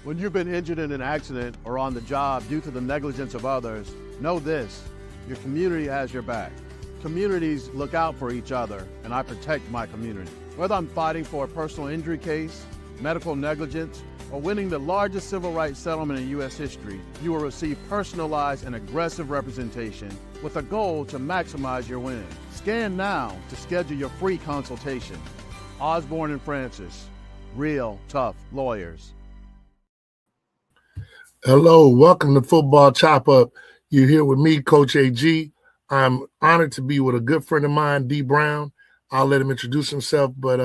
When you've been injured in an accident or on the job due to the negligence of others, know this: your community has your back. Communities look out for each other, and I protect my community. Whether I'm fighting for a personal injury case, medical negligence, or winning the largest civil rights settlement in U.S. history, you will receive personalized and aggressive representation with a goal to maximize your win. Scan now to schedule your free consultation. Osborne and Francis, real tough lawyers. Hello, welcome to Football Chop Up. You're here with me, Coach AG. I'm honored to be with a good friend of mine, D Brown. I'll let him introduce himself, but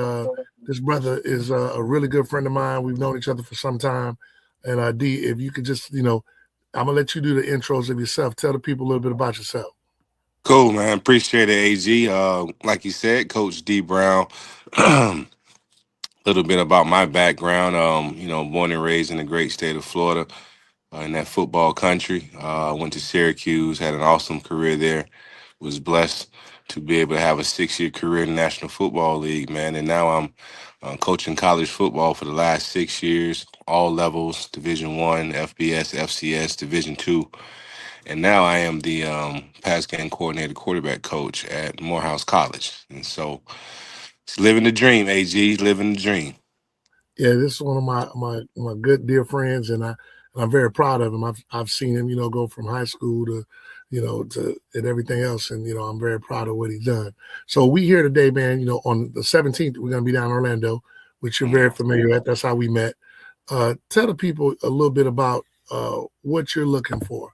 this brother is a really good friend of mine. We've known each other for some time. And D, if you could just, I'm going to let you do the intros of yourself. Tell the people a little bit about yourself. Cool, man. Appreciate it, AG. Like you said, Coach D Brown. A little bit about my background. Born and raised in the great state of Florida, in that football country. Went to Syracuse, had an awesome career there. Was blessed to be able to have a 6-year career in the National Football League, man. And now I'm coaching college football for the last 6 years, all levels: Division I, FBS, FCS, Division II. And now I am the pass game coordinator, quarterback coach at Morehouse College. And so it's living the dream, AG, living the dream. Yeah, this is one of my good dear friends, and I'm very proud of him. I've seen him, go from high school to, to and everything else, and I'm very proud of what he's done. So we here today, man. On the 17th, we're gonna be down in Orlando, which you're very familiar at. That's how we met. Tell the people a little bit about what you're looking for,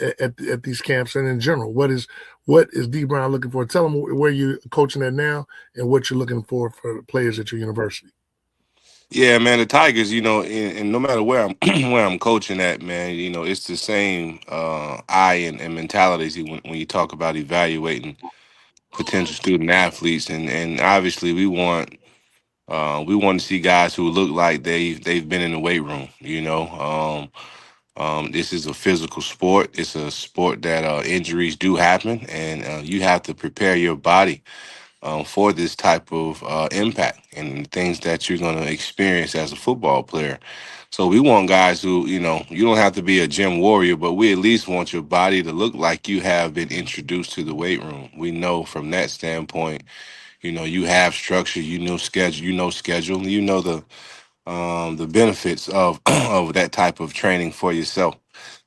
at these camps and in general. What is D Brown looking for? Tell them where you're coaching at now and what you're looking for players at your university. Yeah, man, the Tigers, and no matter where I'm where I'm coaching at, man, it's the same eye and mentalities when you talk about evaluating potential student athletes, and obviously we want to see guys who look like they've been in the weight room. This is a physical sport. It's a sport that injuries do happen, and you have to prepare your body for this type of impact and things that you're going to experience as a football player. So we want guys who, you don't have to be a gym warrior, but we at least want your body to look like you have been introduced to the weight room. We know from that standpoint, you have structure, schedule, the benefits of of that type of training for yourself.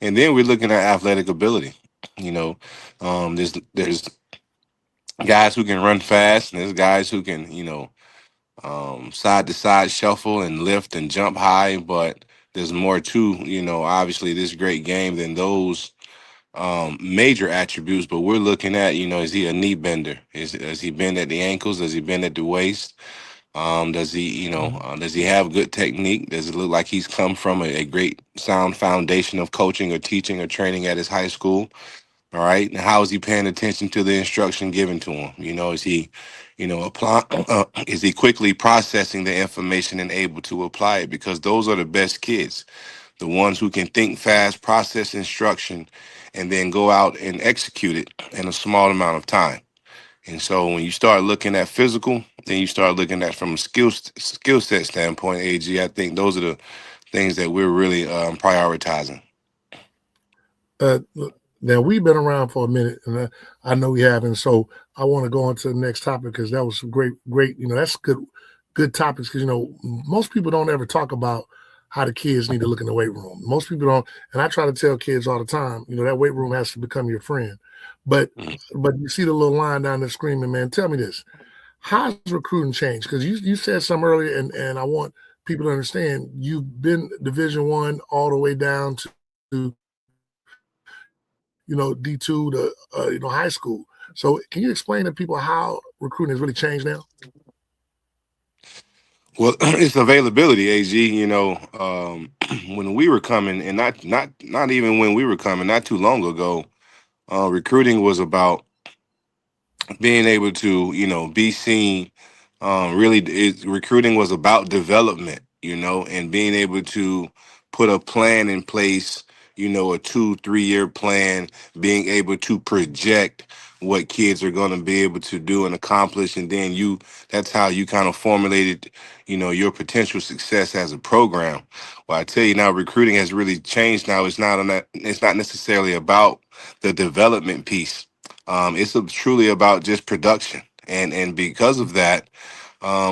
And then we're looking at athletic ability. There's guys who can run fast, and there's guys who can, side to side shuffle and lift and jump high. But there's more to, obviously this great game than those major attributes. But we're looking at, is he a knee bender? Does he bend at the ankles? Does he bend at the waist? Does he have good technique? Does it look like he's come from a great sound foundation of coaching or teaching or training at his high school? All right. And how is he paying attention to the instruction given to him? Is he, apply, is he quickly processing the information and able to apply it? Because those are the best kids, the ones who can think fast, process instruction, and then go out and execute it in a small amount of time. And so when you start looking at physical, then you start looking at from a skill set standpoint, AG, I think those are the things that we're really prioritizing. Now, we've been around for a minute, and I know we have, and so I want to go on to the next topic because that was some great, that's good topics because, most people don't ever talk about how the kids need to look in the weight room. Most people don't, and I try to tell kids all the time, that weight room has to become your friend. But you see the little line down there screaming, man, tell me this. How's recruiting changed? Because you said something earlier, and I want people to understand, you've been Division I all the way down to D2 to high school. So can you explain to people how recruiting has really changed now? Well, it's availability, AG. When we were coming, and not even when we were coming, not too long ago, recruiting was about being able to, be seen. Recruiting was about development, and being able to put a plan in place, a 2-3 year plan, being able to project what kids are going to be able to do and accomplish, and then that's how you kind of formulated, your potential success as a program. Well, I tell you now, recruiting has really changed. Now it's not necessarily about the development piece. It's truly about just production, and because of that,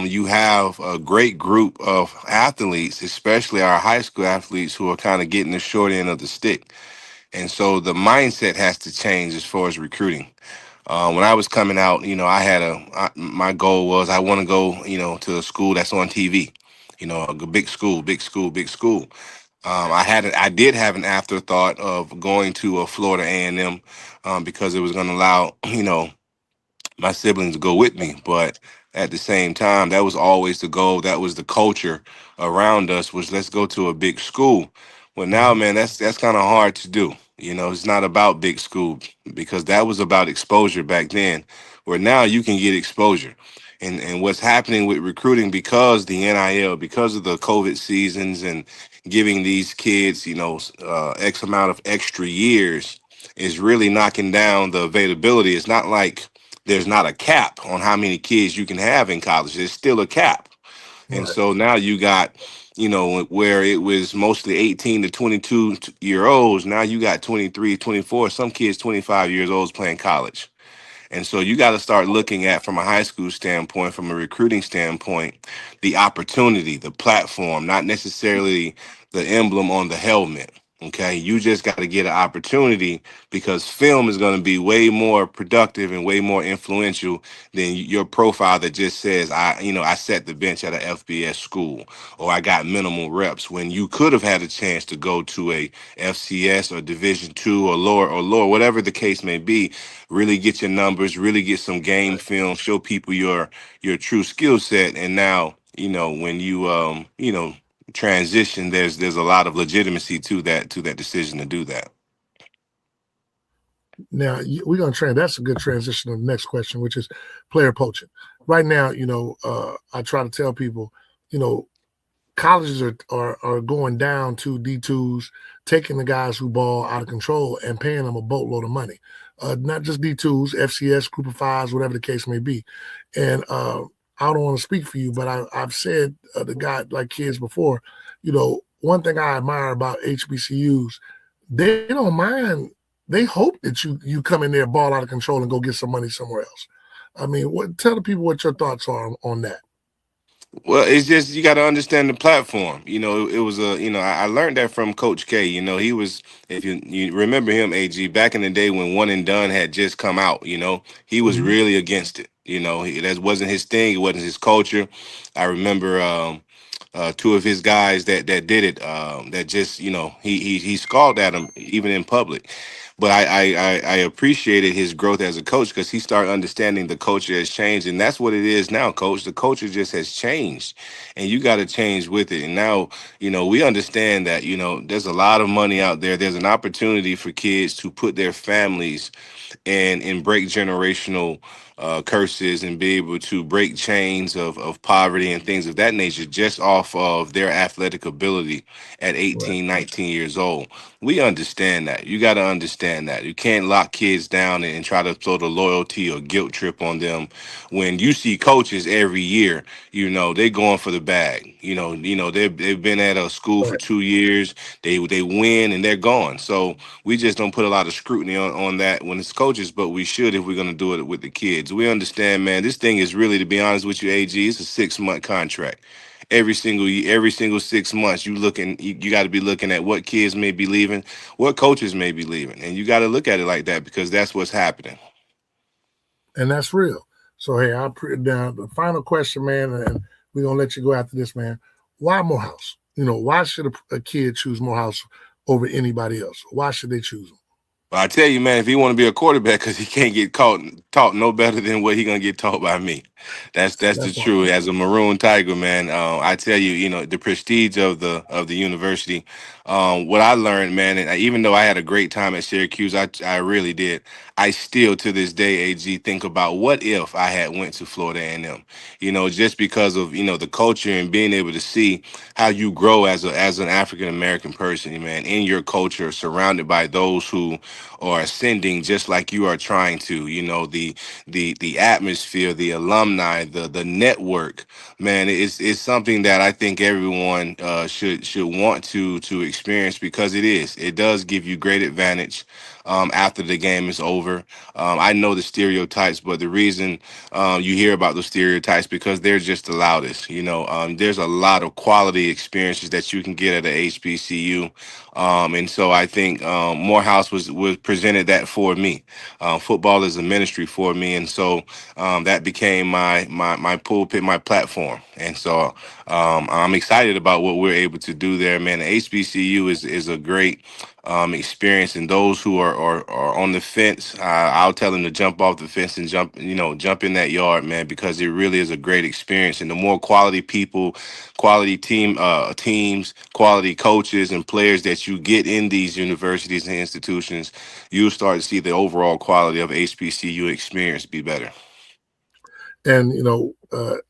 you have a great group of athletes, especially our high school athletes, who are kind of getting the short end of the stick. And so the mindset has to change as far as recruiting. When I was coming out, my goal was I want to go, to a school that's on TV, a big school, big school, big school. I did have an afterthought of going to a Florida A&M, because it was going to allow, my siblings go with me. But at the same time, that was always the goal. That was the culture around us, was let's go to a big school. Well, now, Mhm. man, that's kind of hard to do. It's not about big school, because that was about exposure back then, where now you can get exposure. And what's happening with recruiting, because the NIL, because of the COVID seasons and giving these kids, X amount of extra years, is really knocking down the availability. It's not like there's not a cap on how many kids you can have in college. There's still a cap. And Right. so now you got, where it was mostly 18 to 22-year olds. Now you got 23, 24, some kids 25 years old playing college. And so you got to start looking at, from a high school standpoint, from a recruiting standpoint, the opportunity, the platform, not necessarily the emblem on the helmet. Okay, you just got to get an opportunity, because film is going to be way more productive and way more influential than your profile that just says, I set the bench at a FBS school, or I got minimal reps, when you could have had a chance to go to a FCS or Division 2 or lower, whatever the case may be. Really get your numbers, really get some game film, show people your true skill set. And now, when you transition, there's a lot of legitimacy to that decision to do that. Now we're going to That's a good transition to the next question, which is player poaching. Right now, I try to tell people, you know, colleges are going down to D2s, taking the guys who ball out of control and paying them a boatload of money. Not just D2s, FCS, group of fives, whatever the case may be. And I don't want to speak for you, but I've said to guys like kids before, one thing I admire about HBCUs, they don't mind. They hope that you come in there, ball out of control, and go get some money somewhere else. I mean, tell the people what your thoughts are on that. Well, it's just you got to understand the platform. It was I learned that from Coach K. He was, if you remember him, AG, back in the day when One and Done had just come out. He was Mhm. really against it. That wasn't his thing. It wasn't his culture. I remember two of his guys that did it. That just he scoffed at him even in public. But I appreciated his growth as a coach, because he started understanding the culture has changed, and that's what it is now, coach. The culture just has changed, and you got to change with it. And now, we understand that there's a lot of money out there. There's an opportunity for kids to put their families and break generational curses, and be able to break chains of poverty and things of that nature, just off of their athletic ability at Right. 18, 19 years old. We understand that. You got to understand that. You can't lock kids down and try to throw the loyalty or guilt trip on them. When you see coaches every year, they going for the bag. They've been at a school for Right. 2 years. They win and they're gone. So we just don't put a lot of scrutiny on that when it's coaches, but we should if we're going to do it with the kids. We understand, man, this thing is really, to be honest with you, AG, it's a 6-month contract. Every single year, every single 6 months, you got to be looking at what kids may be leaving, what coaches may be leaving. And you got to look at it like that, because that's what's happening. And that's real. So hey, I'll put it down. The final question, man, and we're gonna let you go after this, man. Why Morehouse? Why should a kid choose Morehouse over anybody else? Why should they choose them? But I tell you, man, if he want to be a quarterback, because he can't get taught no better than what he going to get taught by me. That's the That's truth. awesome. As a Maroon Tiger, man, I tell you, the prestige of the university. What I learned, man, and even though I had a great time at Syracuse, I really did. I still to this day, AG, think about what if I had went to Florida A&M. Just because of the culture and being able to see how you grow as an African American person, man, in your culture, surrounded by those who are ascending just like you are trying to. The atmosphere, the alumni, the network, man, it's something that I think everyone should want to experience, because it does give you great advantage after the game is over. I know the stereotypes, but the reason you hear about those stereotypes because they're just the loudest. There's a lot of quality experiences that you can get at a HBCU, and so I think Morehouse was presented that for me. Football is a ministry for me, and so that became my pulpit, my platform, and so I'm excited about what we're able to do there, man. The HBCU is a great experience, and those who are on the fence, I'll tell them to jump off the fence and jump in that yard, man, because it really is a great experience. And the more quality people, quality teams, quality coaches and players that you get in these universities and institutions, you'll start to see the overall quality of HBCU experience be better. And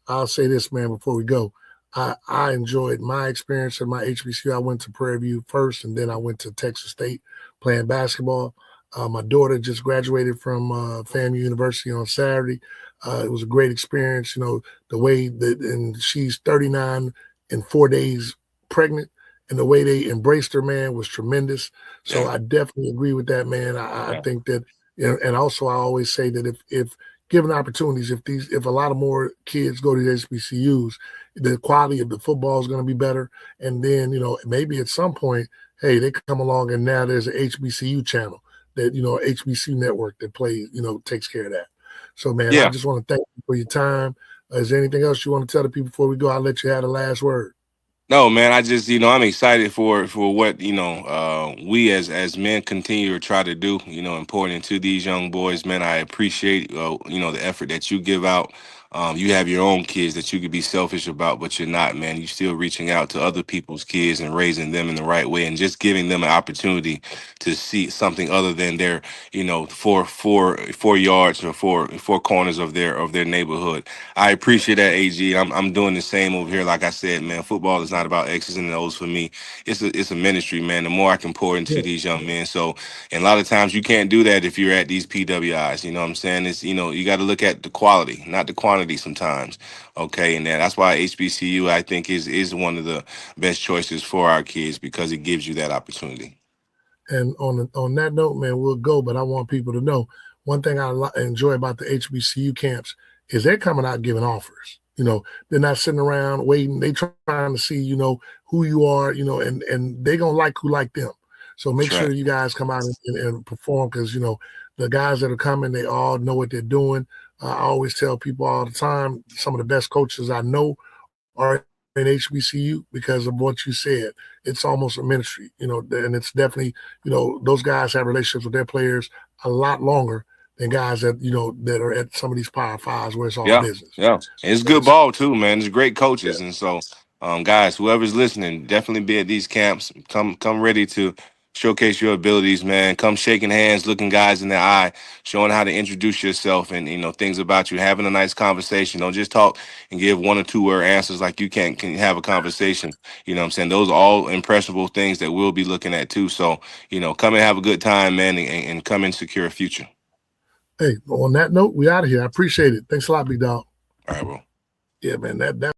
I'll say this, man, before we go. I enjoyed my experience at my HBCU. I went to Prairie View first, and then I went to Texas State playing basketball. My daughter just graduated from FAMU University on Saturday. It was a great experience. The way that, and she's 39 and 4 days pregnant, and the way they embraced her, man, was tremendous. So Yeah. I definitely agree with that, man. I Yeah. think that, and also I always say that if given opportunities, if a lot of more kids go to the HBCUs, the quality of the football is going to be better. And then, maybe at some point, hey, they come along and now there's an HBCU channel that, HBCU network that plays, takes care of that. So, man, I Yeah. just want to thank you for your time. Is there anything else you want to tell the people before we go? I'll let you have the last word. No, man, I just, I'm excited for what, we as men continue to try to do, and pouring into these young boys, man. I appreciate, the effort that you give out. You have your own kids that you could be selfish about, but you're not, man. You're still reaching out to other people's kids and raising them in the right way and just giving them an opportunity to see something other than their, four yards or four corners of their neighborhood. I appreciate that, AG. I'm doing the same over here. Like I said, man, football is not about X's and O's for me. It's a ministry, man. The more I can pour into Yeah. these young men. So, and a lot of times you can't do that if you're at these PWIs. You know what I'm saying? It's you got to look at the quality, not the quantity sometimes. Okay, and that's why HBCU I think is one of the best choices for our kids because it gives you that opportunity. And on that note, man, we'll go. But I want people to know one thing I enjoy about the HBCU camps is they're coming out giving offers. They're not sitting around waiting. They trying to see, who you are, and they gonna like who like them. So make That's sure right. you guys come out and perform because the guys that are coming, they all know what they're doing. I always tell people all the time, some of the best coaches I know are in HBCU because of what you said. It's almost a ministry, and it's definitely, those guys have relationships with their players a lot longer than guys that are at some of these Power Fives where it's all Yeah, business. yeah. It's And good it's, ball too, man. It's great yeah, coaches, and so, guys, whoever's listening, definitely be at these camps. Come ready to showcase your abilities, man. Come shaking hands, looking guys in the eye, showing how to introduce yourself and things about you, having a nice conversation. Don't just talk and give one or two word answers like you can have a conversation. You know what I'm saying? Those are all impressionable things that we'll be looking at too. So, come and have a good time, man, and come and secure a future. hey, on that note, we out of here. I appreciate it. Thanks a lot, big dog. All right, bro. Yeah, man, that